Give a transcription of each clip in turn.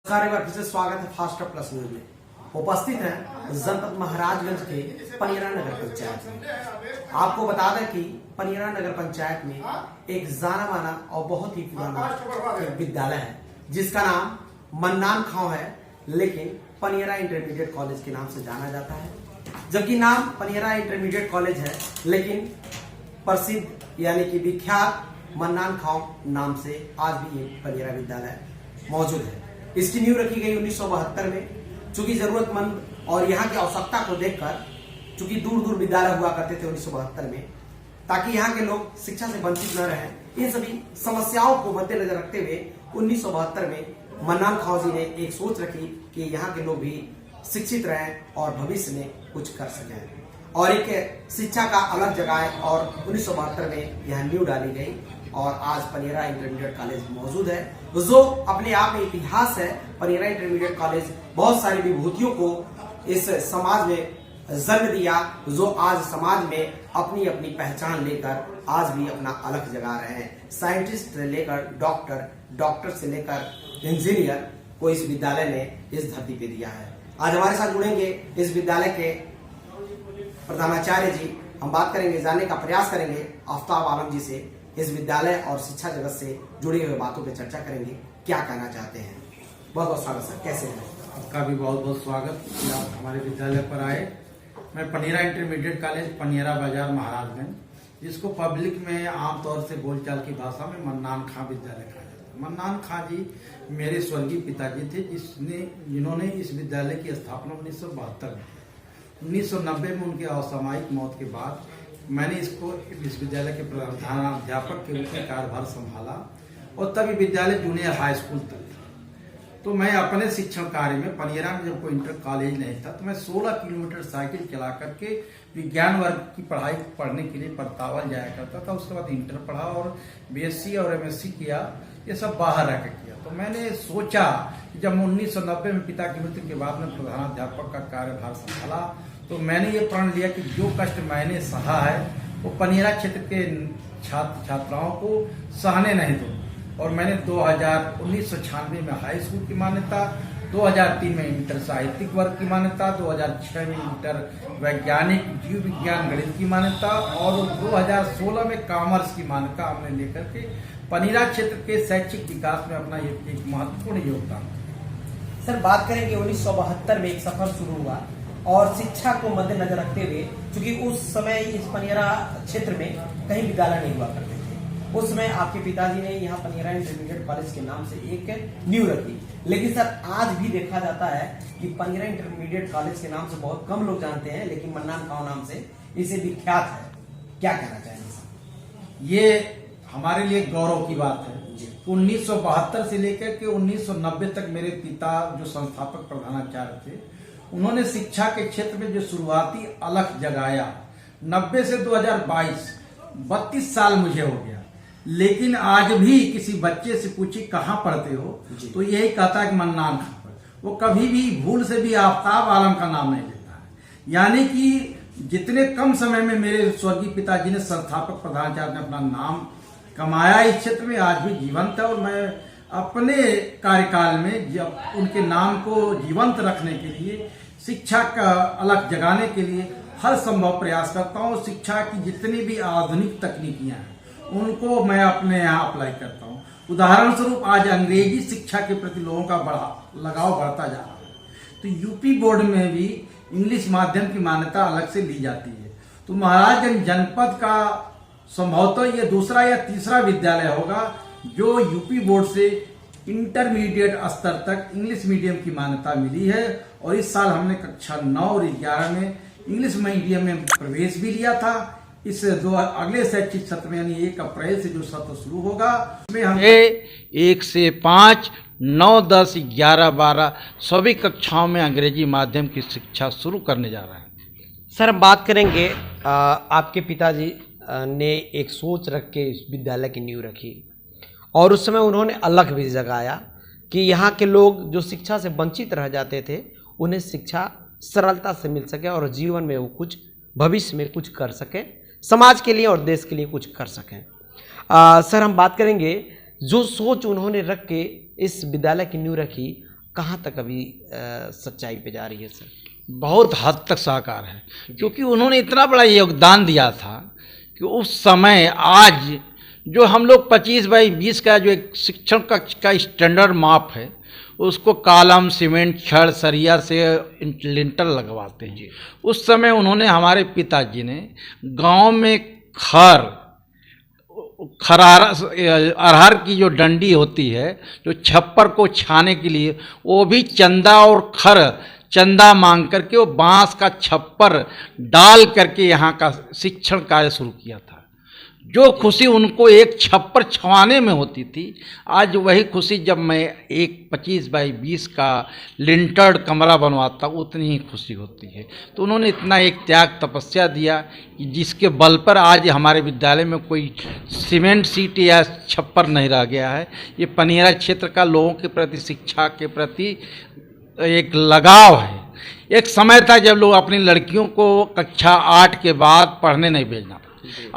नमस्कार, एक बार फिर से स्वागत है फास्ट प्लस न्यूज में। उपस्थित हैं जनपद महाराजगंज के पनियरा नगर पंचायत में। आपको बता दें कि पनियरा नगर पंचायत में एक जाना माना और बहुत ही पुराना एक विद्यालय है जिसका नाम मन्नान खां है, लेकिन पनियरा इंटरमीडिएट कॉलेज के नाम से जाना जाता है। जबकि नाम पनियरा इंटरमीडिएट कॉलेज है, लेकिन प्रसिद्ध यानी कि विख्यात मन्नान खां नाम से आज भी ये पनियरा विद्यालय मौजूद है। इसकी नींव रखी गई 1972 में। चूंकि जरूरतमंद और यहाँ की आवश्यकता को देखकर, चूंकि दूर दूर विद्यालय हुआ करते थे 1972 में, ताकि यहाँ के लोग शिक्षा से वंचित न रहें, इन सभी समस्याओं को मद्देनजर रखते हुए 1972 में मन्नान खां जी ने एक सोच रखी कि यहाँ के लोग भी शिक्षित रहें और भविष्य में कुछ कर सकें और एक शिक्षा का अलग जगह। और 1972 में यह नींव डाली गई और आज पनियरा इंटरमीडिएट कॉलेज मौजूद है, जो अपने आप में इतिहास है। पनियरा इंटरमीडिएट कॉलेज बहुत सारी विभूतियों को इस समाज में जन्म दिया, जो आज समाज में अपनी अपनी पहचान लेकर आज भी अपना अलग जगा रहे हैं। साइंटिस्ट से लेकर डॉक्टर से लेकर इंजीनियर को इस विद्यालय ने इस धरती पे दिया है। आज हमारे साथ जुड़ेंगे इस विद्यालय के प्रधानाचार्य जी। हम बात करेंगे, जानने का प्रयास करेंगे आफ्ताब आलम जी से, इस विद्यालय और शिक्षा जगत से जुड़ी हुई बातों पर चर्चा करेंगे। क्या कहना चाहते हैं? बहुत बहुत स्वागत सर, कैसे हैं? आपका भी बहुत बहुत स्वागत कि आप हमारे विद्यालय पर आए। मैं पनियरा इंटरमीडिएट कॉलेज पनियरा बाजार महाराजगंज, जिसको पब्लिक में आमतौर से बोलचाल की भाषा में मन्नान खां विद्यालय कहा जाता है। मन्नान खां जी मेरे स्वर्गीय पिताजी थे, जिन्होंने इस विद्यालय की स्थापना 1972 में 1990 में उनके असामयिक मौत के बाद मैंने इसको विश्वविद्यालय के प्रधानाध्यापक के रूप में कार्यभार संभाला और तभी विद्यालय जूनियर हाई स्कूल तक था। तो मैं अपने शिक्षण कार्य में पनियरा में जब कोई इंटर कॉलेज नहीं था, तो मैं 16 किलोमीटर साइकिल चला करके विज्ञान वर्ग की पढ़ाई पढ़ने के लिए परतावल जाया करता था। उसके बाद इंटर पढ़ा और बीएससी और एमएससी किया, ये सब बाहर रह किया। तो मैंने सोचा कि जब 1990 में पिता की मृत्यु के बाद में प्रधानाध्यापक का कार्यभार संभाला, तो मैंने ये प्रण लिया कि जो कष्ट मैंने सहा है वो पनियरा क्षेत्र के छात्र छात्राओं को सहने नहीं दूँ। और मैंने 1996 में हाई स्कूल की मान्यता, 2003 में इंटर साहित्यिक वर्ग की मान्यता, 2006 में इंटर वैज्ञानिक जीव विज्ञान गणित की मान्यता और 2016 में कॉमर्स की मान्यता हमने लेकर के पनियरा क्षेत्र के शैक्षिक विकास में अपना एक महत्वपूर्ण योगदान। सर, बात करेंगे 1972 में एक सफर शुरू हुआ और शिक्षा को मद्देनजर रखते हुए, क्योंकि उस समय इस पनियरा क्षेत्र में कहीं विद्यालय नहीं हुआ करते थे, उस समय आपके पिताजी ने यहाँ पनियरा इंटरमीडिएट कॉलेज के नाम से एक नींव रखी। लेकिन सर, आज भी देखा जाता है कि पनियरा इंटरमीडिएट कॉलेज के नाम से बहुत कम लोग जानते हैं, लेकिन मन्नान खां नाम से इसे विख्यात है। क्या कहना चाहेंगे सर? ये हमारे लिए गौरव की बात है। 1972 से लेकर के 1990 तक मेरे पिता जो संस्थापक प्रधानाचार्य थे, उन्होंने शिक्षा के क्षेत्र में जो शुरुआती अलख जगाया। 90 से 2022 32 साल मुझे हो गया, लेकिन आज भी किसी बच्चे से पूछी कहाँ पढ़ते हो, तो यही कहता है कि मन्नान खां पर। वो कभी भी भूल से भी आफ्ताब आलम का नाम नहीं लेता है। यानी कि जितने कम समय में मेरे स्वर्गीय पिताजी ने संस्थापक प्रधानाचार्य ने अपना नाम कमाया इस क्षेत्र में, आज भी जीवंत है। और मैं अपने कार्यकाल में जब उनके नाम को जीवंत रखने के लिए, शिक्षा का अलग जगाने के लिए हर संभव प्रयास करता हूँ। शिक्षा की जितनी भी आधुनिक तकनीकियां हैं उनको मैं अपने यहाँ अप्लाई करता हूँ। उदाहरण स्वरूप आज अंग्रेजी शिक्षा के प्रति लोगों का लगाव बढ़ता जा रहा है, तो यूपी बोर्ड में भी इंग्लिश माध्यम की मान्यता अलग से ली जाती है। तो महाराजगंज जनपद का संभवतः ये दूसरा या तीसरा विद्यालय होगा जो यूपी बोर्ड से इंटरमीडिएट स्तर तक इंग्लिश मीडियम की मान्यता मिली है। और इस साल हमने कक्षा 9 और 11 में इंग्लिश मीडियम में प्रवेश भी लिया था। इस अगले शैक्षिक सत्र में यानी 1 अप्रैल से जो सत्र शुरू होगा, उसमें हम 1 से 5, 9, 10, 11, 12 सभी कक्षाओं में अंग्रेजी माध्यम की शिक्षा शुरू करने जा रहे हैं। सर, हम बात करेंगे, आपके पिताजी ने एक सोच रख के इस विद्यालय की नींव रखी और उस समय उन्होंने अलग भी जगाया कि यहाँ के लोग जो शिक्षा से वंचित रह जाते थे, उन्हें शिक्षा सरलता से मिल सके और जीवन में वो कुछ भविष्य में कुछ कर सके, समाज के लिए और देश के लिए कुछ कर सकें। सर, हम बात करेंगे जो सोच उन्होंने रख के इस विद्यालय की नींव रखी, कहाँ तक अभी सच्चाई पे जा रही है सर? बहुत हद तक साकार है, क्योंकि उन्होंने इतना बड़ा योगदान दिया था कि उस समय आज जो हम लोग 25/20 का जो एक शिक्षण का स्टैंडर्ड माप है, उसको कालम, सीमेंट, छड़, सरिया से लिंटर लगवाते हैं। उस समय उन्होंने, हमारे पिताजी ने गांव में अरहर की जो डंडी होती है, जो छप्पर को छाने के लिए, वो भी चंदा और चंदा मांग करके वो बांस का छप्पर डाल करके यहाँ का शिक्षण कार्य शुरू किया था। जो खुशी उनको एक छप्पर छवाने में होती थी, आज वही खुशी जब मैं एक 25/20 का लिंटर्ड कमरा बनवाता, उतनी ही खुशी होती है। तो उन्होंने इतना एक त्याग, तपस्या दिया कि जिसके बल पर आज हमारे विद्यालय में कोई सीमेंट सीट या छप्पर नहीं रह गया है। ये पनियरा क्षेत्र का लोगों के प्रति, शिक्षा के प्रति एक लगाव है। एक समय था जब लोग अपनी लड़कियों को कक्षा 8 के बाद पढ़ने नहीं भेजना था।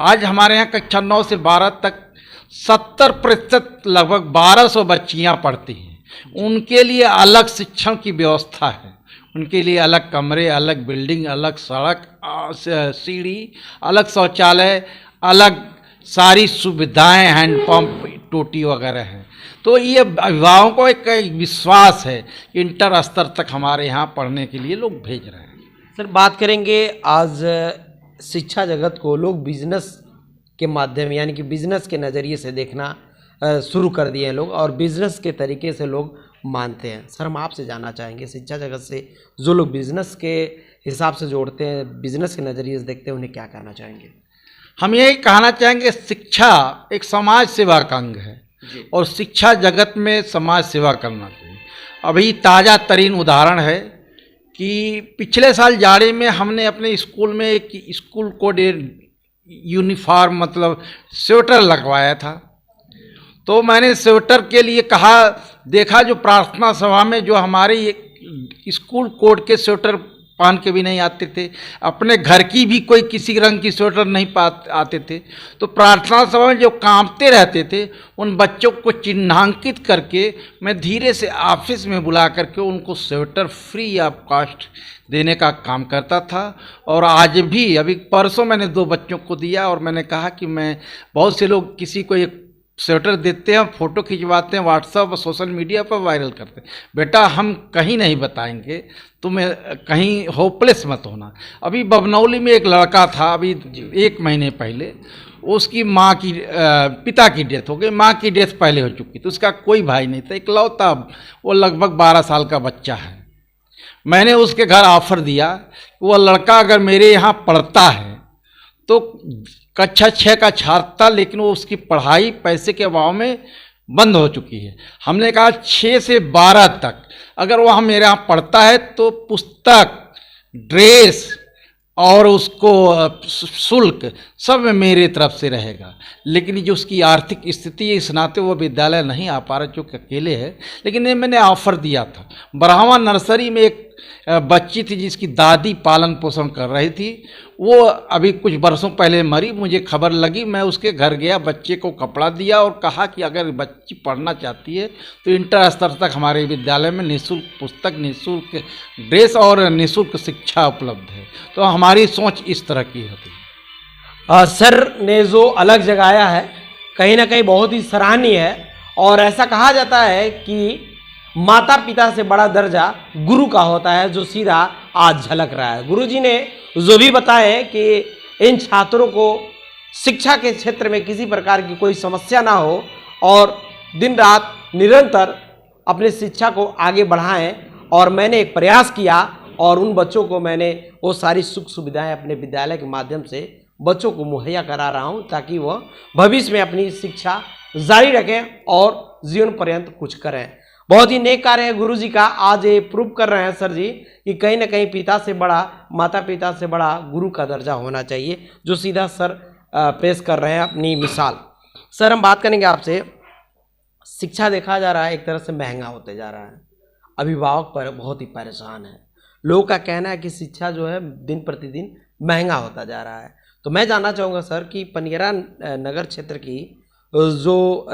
आज हमारे यहाँ कक्षा 9 से 12 तक 70% लगभग 1200 बच्चियाँ पढ़ती हैं। उनके लिए अलग शिक्षण की व्यवस्था है, उनके लिए अलग कमरे, अलग बिल्डिंग, अलग सड़क, सीढ़ी, अलग शौचालय, अलग सारी सुविधाएं, हैंडपम्प, टोटी वगैरह हैं। तो ये अभिभावकों को एक विश्वास है कि इंटर स्तर तक हमारे यहाँ पढ़ने के लिए लोग भेज रहे हैं। सर, बात करेंगे आज शिक्षा जगत को लोग बिजनेस के माध्यम, यानी कि बिजनेस के नज़रिए से देखना शुरू कर दिए हैं लोग, और बिजनेस के तरीके से लोग मानते हैं। सर, हम आपसे जानना चाहेंगे, शिक्षा जगत से जो लोग बिजनेस के हिसाब से जोड़ते हैं, बिजनेस के नज़रिए से देखते हैं, उन्हें क्या कहना चाहेंगे? हम यही कहना चाहेंगे, शिक्षा एक समाज सेवा का अंग है और शिक्षा जगत में समाज सेवा करना चाहिए। अभी ताज़ा तरीन उदाहरण है कि पिछले साल जाड़े में हमने अपने स्कूल में एक स्कूल कोड यूनिफॉर्म, मतलब स्वेटर लगवाया था। तो मैंने स्वेटर के लिए कहा, देखा जो प्रार्थना सभा में जो हमारे स्कूल कोड के स्वेटर पहन के भी नहीं आते थे, अपने घर की भी कोई किसी रंग की स्वेटर नहीं आते थे, तो प्रार्थना सभा में जो कांपते रहते थे, उन बच्चों को चिन्हांकित करके मैं धीरे से ऑफिस में बुला करके उनको स्वेटर फ्री ऑफ कॉस्ट देने का काम करता था। और आज भी, अभी परसों मैंने 2 बच्चों को दिया और मैंने कहा कि मैं, बहुत से लोग किसी को एक स्वेटर देते हैं, फ़ोटो खिंचवाते हैं, व्हाट्सएप और सोशल मीडिया पर वायरल करते हैं। बेटा, हम कहीं नहीं बताएंगे, तुम्हें कहीं होपलेस मत होना। अभी बबनौली में एक लड़का था, अभी 1 महीने पहले, उसकी माँ की, पिता की डेथ हो गई, माँ की डेथ पहले हो चुकी, तो उसका कोई भाई नहीं था, इकलौता, वो लगभग 12 साल का बच्चा है। मैंने उसके घर ऑफर दिया, वो लड़का अगर मेरे यहाँ पढ़ता है तो कक्षा 6 का छात्र था, लेकिन वो उसकी पढ़ाई पैसे के अभाव में बंद हो चुकी है। हमने कहा 6 से 12 तक अगर वह मेरे यहाँ पढ़ता है तो पुस्तक, ड्रेस और उसको शुल्क सब मेरे तरफ से रहेगा। लेकिन जो उसकी आर्थिक स्थिति है, इस नाते वो विद्यालय नहीं आ पा रहा, जो कि अकेले है, लेकिन ये मैंने ऑफर दिया था। बरहवा नर्सरी में एक बच्ची थी जिसकी दादी पालन पोषण कर रही थी, वो अभी कुछ बरसों पहले मरी, मुझे खबर लगी, मैं उसके घर गया, बच्चे को कपड़ा दिया और कहा कि अगर बच्ची पढ़ना चाहती है तो इंटर स्तर तक हमारे विद्यालय में निःशुल्क पुस्तक, निःशुल्क ड्रेस और निःशुल्क शिक्षा उपलब्ध है। तो हमारी सोच इस तरह की होती है। सर ने जो अलग जगाया है, कहीं ना कहीं बहुत ही सराहनीय है, और ऐसा कहा जाता है कि माता पिता से बड़ा दर्जा गुरु का होता है, जो सीधा आज झलक रहा है। गुरुजी ने जो भी बताया कि इन छात्रों को शिक्षा के क्षेत्र में किसी प्रकार की कोई समस्या ना हो और दिन रात निरंतर अपनी शिक्षा को आगे बढ़ाएं, और मैंने एक प्रयास किया और उन बच्चों को मैंने वो सारी सुख सुविधाएं अपने विद्यालय के माध्यम से बच्चों को मुहैया करा रहा हूं, ताकि वह भविष्य में अपनी शिक्षा जारी रखें और जीवन पर्यंत कुछ करें। बहुत ही नेक कार्य है गुरु जी का। आज ये प्रूव कर रहे हैं सर जी कि कहीं ना कहीं पिता से बड़ा, माता पिता से बड़ा गुरु का दर्जा होना चाहिए, जो सीधा सर पेश कर रहे हैं अपनी मिसाल। सर, हम बात करेंगे आपसे, शिक्षा देखा जा रहा है एक तरह से महंगा होते जा रहा है, अभिभावक पर बहुत ही परेशान है। लोगों का कहना है कि शिक्षा जो है दिन प्रतिदिन महंगा होता जा रहा है। तो मैं जानना चाहूँगा सर कि पनियरा नगर क्षेत्र की जो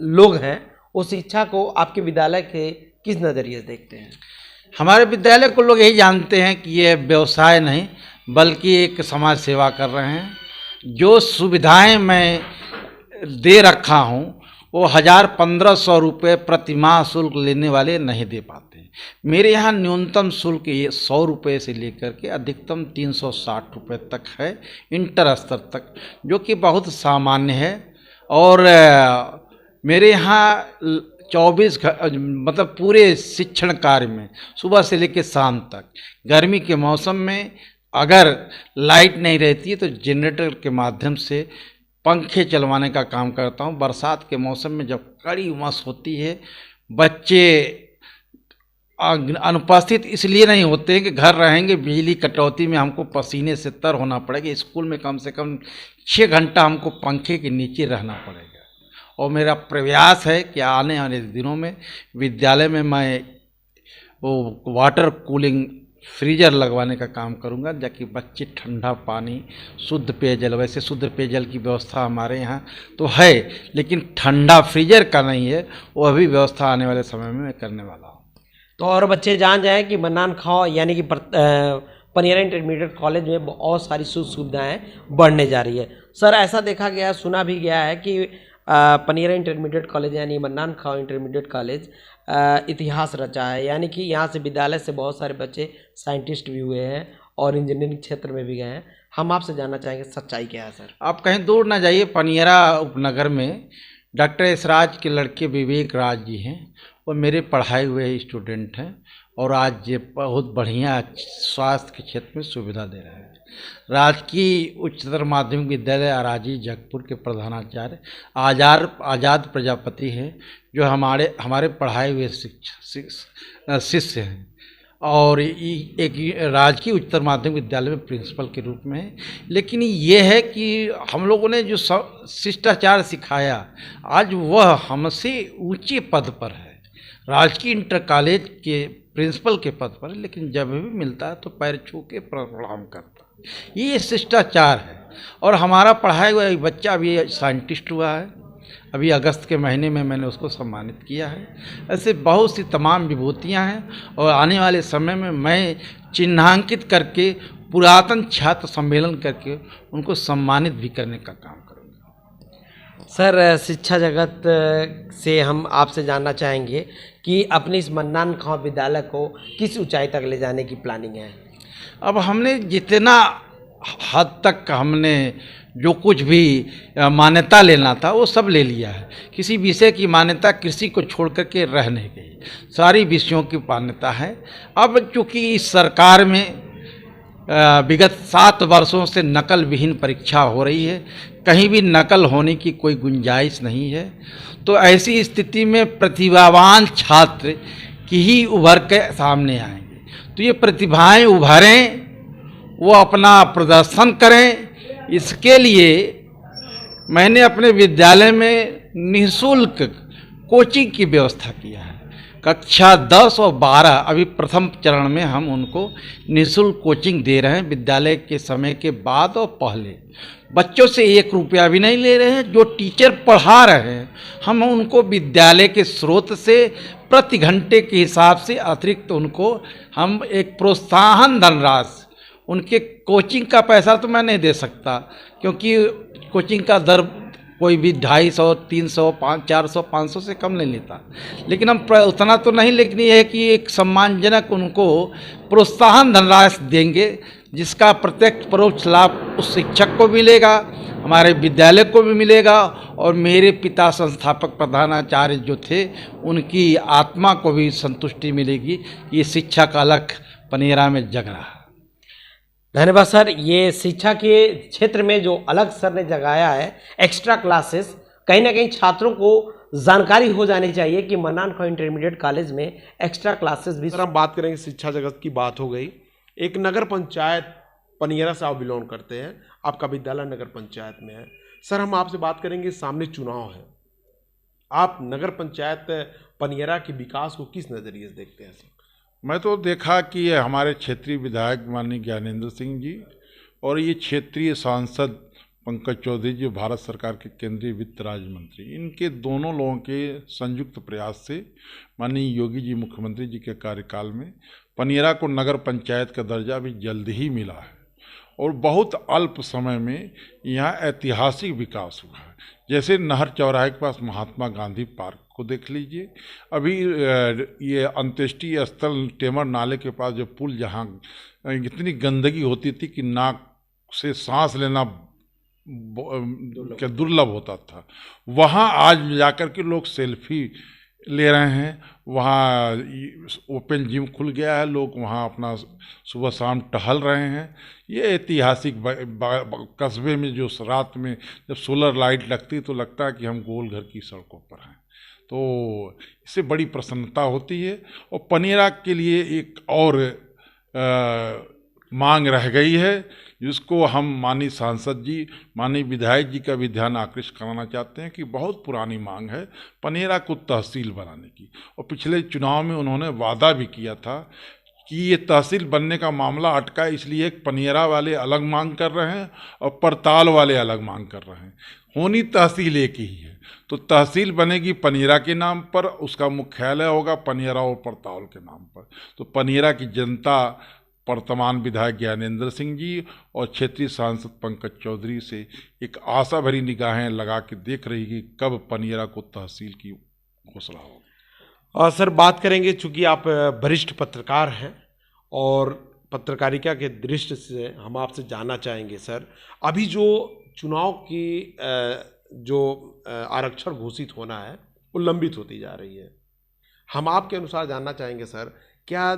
लोग हैं, वो शिक्षा को आपके विद्यालय के किस नज़रिए से देखते हैं? हमारे विद्यालय को लोग यही जानते हैं कि ये व्यवसाय नहीं बल्कि एक समाज सेवा कर रहे हैं। जो सुविधाएं मैं दे रखा हूं वो 1,000-1,500 रुपये प्रति माह शुल्क लेने वाले नहीं दे पाते। मेरे यहाँ न्यूनतम शुल्क ये 100 रुपये से लेकर के अधिकतम 360 रुपये तक है इंटर स्तर तक, जो कि बहुत सामान्य है। और मेरे यहाँ 24 मतलब पूरे शिक्षण कार्य में सुबह से लेकर शाम तक, गर्मी के मौसम में अगर लाइट नहीं रहती है तो जनरेटर के माध्यम से पंखे चलवाने का काम करता हूँ। बरसात के मौसम में जब कड़ी उमस होती है, बच्चे अनुपस्थित इसलिए नहीं होते हैं कि घर रहेंगे, बिजली कटौती में हमको पसीने से तर होना पड़ेगा। स्कूल में कम से कम 6 घंटा हमको पंखे के नीचे रहना पड़ेगा। और मेरा प्रयास है कि आने वाले दिनों में विद्यालय में मैं वो वाटर कूलिंग फ्रीजर लगवाने का काम करूंगा, ताकि बच्चे ठंडा पानी, शुद्ध पेयजल, वैसे शुद्ध पेयजल की व्यवस्था हमारे यहाँ तो है लेकिन ठंडा फ्रीजर का नहीं है, वो अभी व्यवस्था आने वाले समय में मैं करने वाला हूँ। तो और बच्चे जान जाएं कि मन्नान खां यानी कि पनियरा इंटरमीडिएट कॉलेज में बहुत सारी सुविधाएं बढ़ने जा रही है। सर, ऐसा देखा गया, सुना भी गया है कि पनियरा इंटरमीडिएट कॉलेज यानी मन्नान खां इंटरमीडिएट कॉलेज इतिहास रचा है, यानी कि यहाँ से विद्यालय से बहुत सारे बच्चे साइंटिस्ट भी हुए हैं और इंजीनियरिंग क्षेत्र में भी गए हैं। हम आपसे जानना चाहेंगे सच्चाई क्या है सर? आप कहीं दूर ना जाइए, पनियरा उपनगर में डॉक्टर एसराज के लड़के विवेक राज जी हैं, वो मेरे पढ़ाए हुए स्टूडेंट हैं और आज ये बहुत बढ़िया स्वास्थ्य के क्षेत्र में सुविधा दे रहे हैं। राजकीय उच्चतर माध्यमिक विद्यालय अराजी जगपुर के प्रधानाचार्य आज़ाद प्रजापति हैं, जो हमारे पढ़ाए हुए शिष्य हैं और एक राजकीय उच्चतर माध्यमिक विद्यालय में प्रिंसिपल के रूप में है। लेकिन ये है कि हम लोगों ने जो शिष्टाचार सिखाया आज वह हमसे ऊंचे पद पर है, राजकीय इंटर कॉलेज के प्रिंसिपल के पद पर, लेकिन जब भी मिलता है तो पैर छू के प्रणाम करता है। ये शिष्टाचार है। और हमारा पढ़ाया हुआ एक बच्चा अभी साइंटिस्ट हुआ है, अभी अगस्त के महीने में मैंने उसको सम्मानित किया है। ऐसे बहुत सी तमाम विभूतियाँ हैं और आने वाले समय में मैं चिन्हांकित करके पुरातन छात्र सम्मेलन करके उनको सम्मानित भी करने का काम करूँगा। सर, शिक्षा जगत से हम आपसे जानना चाहेंगे कि अपने इस मन्नान खां विद्यालय को किस ऊंचाई तक ले जाने की प्लानिंग है? अब हमने जितना हद तक हमने जो कुछ भी मान्यता लेना था वो सब ले लिया है। किसी विषय की मान्यता कृषि को छोड़ करके रह नहीं गई, सारी विषयों की मान्यता है। अब चूँकि इस सरकार में विगत 7 वर्षों से नकल विहीन परीक्षा हो रही है, कहीं भी नकल होने की कोई गुंजाइश नहीं है, तो ऐसी स्थिति में प्रतिभावान छात्र की ही उभर के सामने आएंगे। तो ये प्रतिभाएं उभरें, वो अपना प्रदर्शन करें। इसके लिए मैंने अपने विद्यालय में निःशुल्क कोचिंग की व्यवस्था किया है। कक्षा 10 और 12 अभी प्रथम चरण में हम उनको निःशुल्क कोचिंग दे रहे हैं, विद्यालय के समय के बाद और पहले। बच्चों से 1 रुपया भी नहीं ले रहे हैं। जो टीचर पढ़ा रहे हैं हम उनको विद्यालय के स्रोत से प्रति घंटे के हिसाब से अतिरिक्त उनको हम एक प्रोत्साहन धनराशि, उनके कोचिंग का पैसा तो मैं नहीं दे सकता क्योंकि कोचिंग का दर कोई भी 250, 300, 400, 500 से कम नहीं लेता, लेकिन हम उतना तो नहीं, लेकिन ये है कि एक सम्मानजनक उनको प्रोत्साहन धनराशि देंगे जिसका प्रत्यक्ष परोक्ष लाभ उस शिक्षक को मिलेगा, हमारे विद्यालय को भी मिलेगा और मेरे पिता संस्थापक प्रधानाचार्य जो थे उनकी आत्मा को भी संतुष्टि मिलेगी। ये शिक्षा का अलख पनियरा में जग रहा है। धन्यवाद सर। ये शिक्षा के क्षेत्र में जो अलग सर ने जगाया है एक्स्ट्रा क्लासेस, कहीं ना कहीं छात्रों को जानकारी हो जानी चाहिए कि मन्नान खां इंटरमीडिएट कॉलेज में एक्स्ट्रा क्लासेस भी। सर, हम बात करेंगे शिक्षा जगत की, बात हो गई। एक नगर पंचायत पनियरा से आप बिलोंग करते हैं, आपका विद्यालय नगर पंचायत में है। सर, हम आपसे बात करेंगे, सामने चुनाव है, आप नगर पंचायत पनियरा के विकास को किस नज़रिए से देखते हैं? सर, मैं तो देखा कि हमारे क्षेत्रीय विधायक माननीय ज्ञानेंद्र सिंह जी और ये क्षेत्रीय सांसद पंकज चौधरी जी भारत सरकार के केंद्रीय वित्त राज्य मंत्री, इनके दोनों लोगों के संयुक्त प्रयास से माननीय योगी जी मुख्यमंत्री जी के कार्यकाल में पनियरा को नगर पंचायत का दर्जा अभी जल्द ही मिला है और बहुत अल्प समय में यहाँ ऐतिहासिक विकास हुआ है। जैसे नहर चौराहे के पास महात्मा गांधी पार्क को देख लीजिए, अभी ये अंत्येष्टि स्थल टेमर नाले के पास जो पुल, जहाँ इतनी गंदगी होती थी कि नाक से सांस लेना क्या दुर्लभ होता था, वहाँ आज जाकर के लोग सेल्फी ले रहे हैं। वहाँ ओपन जिम खुल गया है, लोग वहाँ अपना सुबह शाम टहल रहे हैं। ये ऐतिहासिक कस्बे में जो रात में जब सोलर लाइट लगती तो लगता है कि हम गोल घर की सड़कों पर हैं, तो इससे बड़ी प्रसन्नता होती है। और पनियरा के लिए एक और मांग रह गई है, जिसको हम माननीय सांसद जी, माननीय विधायक जी का भी ध्यान आकृष्ट कराना चाहते हैं कि बहुत पुरानी मांग है पनियरा को तहसील बनाने की। और पिछले चुनाव में उन्होंने वादा भी किया था कि ये तहसील बनने का मामला अटका इसलिए पनियरा वाले अलग मांग कर रहे हैं और परताल वाले अलग मांग कर रहे हैं। होनी तहसील एक ही है, तो तहसील बनेगी पनियरा के नाम पर, उसका मुख्यालय होगा पनियरा और परताल के नाम पर। तो पनियरा की जनता वर्तमान विधायक ज्ञानेंद्र सिंह जी और क्षेत्रीय सांसद पंकज चौधरी से एक आशा भरी निगाहें लगा के देख रही कि कब पनियरा को तहसील की घोषणा हो। और सर बात करेंगे, चूंकि आप वरिष्ठ पत्रकार हैं और पत्रकारिता के दृष्टि से हम आपसे जानना चाहेंगे सर, अभी जो चुनाव की जो आरक्षण घोषित होना है वो लंबित होती जा रही है। हम आपके अनुसार जानना चाहेंगे सर, क्या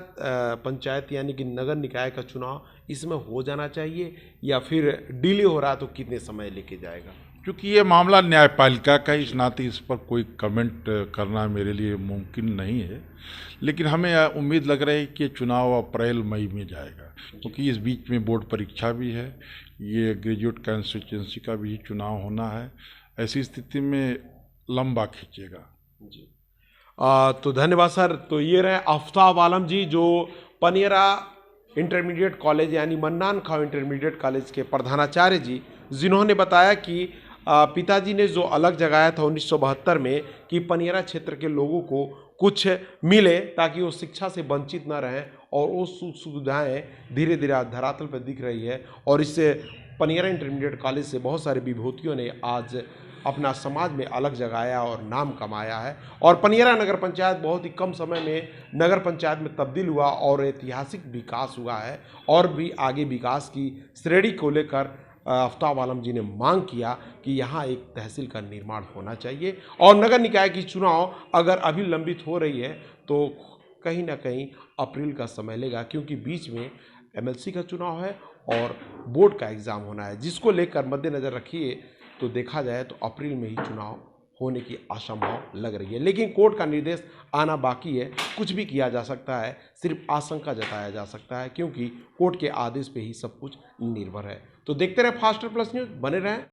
पंचायत यानी कि नगर निकाय का चुनाव इसमें हो जाना चाहिए या फिर डिले हो रहा है तो कितने समय लेके जाएगा? क्योंकि ये मामला न्यायपालिका का, इस नाते इस पर कोई कमेंट करना मेरे लिए मुमकिन नहीं है, लेकिन हमें उम्मीद लग रही है कि चुनाव अप्रैल मई में जाएगा, क्योंकि इस बीच में बोर्ड परीक्षा भी है, ये ग्रेजुएट कंस्टिट्यूएंसी का भी चुनाव होना है। ऐसी स्थिति में लंबा खींचेगा जी। तो धन्यवाद सर। तो ये रहे आफ्ताब आलम जी, जो पनियरा इंटरमीडिएट कॉलेज यानी मन्नान खां इंटरमीडिएट कॉलेज के प्रधानाचार्य जी, जिन्होंने बताया कि पिताजी ने जो अलग जगाया था 1972 में कि पनियरा क्षेत्र के लोगों को कुछ मिले ताकि वो शिक्षा से वंचित न रहें, और वो सुख सुविधाएँ धीरे धीरे धरातल पर दिख रही है। और इससे पनियरा इंटरमीडिएट कॉलेज से बहुत सारे विभूतियों ने आज अपना समाज में अलग जगाया और नाम कमाया है। और पनियरा नगर पंचायत बहुत ही कम समय में नगर पंचायत में तब्दील हुआ और ऐतिहासिक विकास हुआ है। और भी आगे विकास की श्रेणी को लेकर आफ्ताब आलम जी ने मांग किया कि यहाँ एक तहसील का निर्माण होना चाहिए। और नगर निकाय की चुनाव अगर अभी लंबित हो रही है तो कहीं ना कहीं अप्रैल का समय लेगा, क्योंकि बीच में एमएलसी का चुनाव है और बोर्ड का एग्ज़ाम होना है, जिसको लेकर मद्देनज़र रखिए तो देखा जाए तो अप्रैल में ही चुनाव होने की आशंका लग रही है। लेकिन कोर्ट का निर्देश आना बाकी है, कुछ भी किया जा सकता है, सिर्फ आशंका जताया जा सकता है, क्योंकि कोर्ट के आदेश पे ही सब कुछ निर्भर है। तो देखते रहे फास्टर प्लस न्यूज़, बने रहें।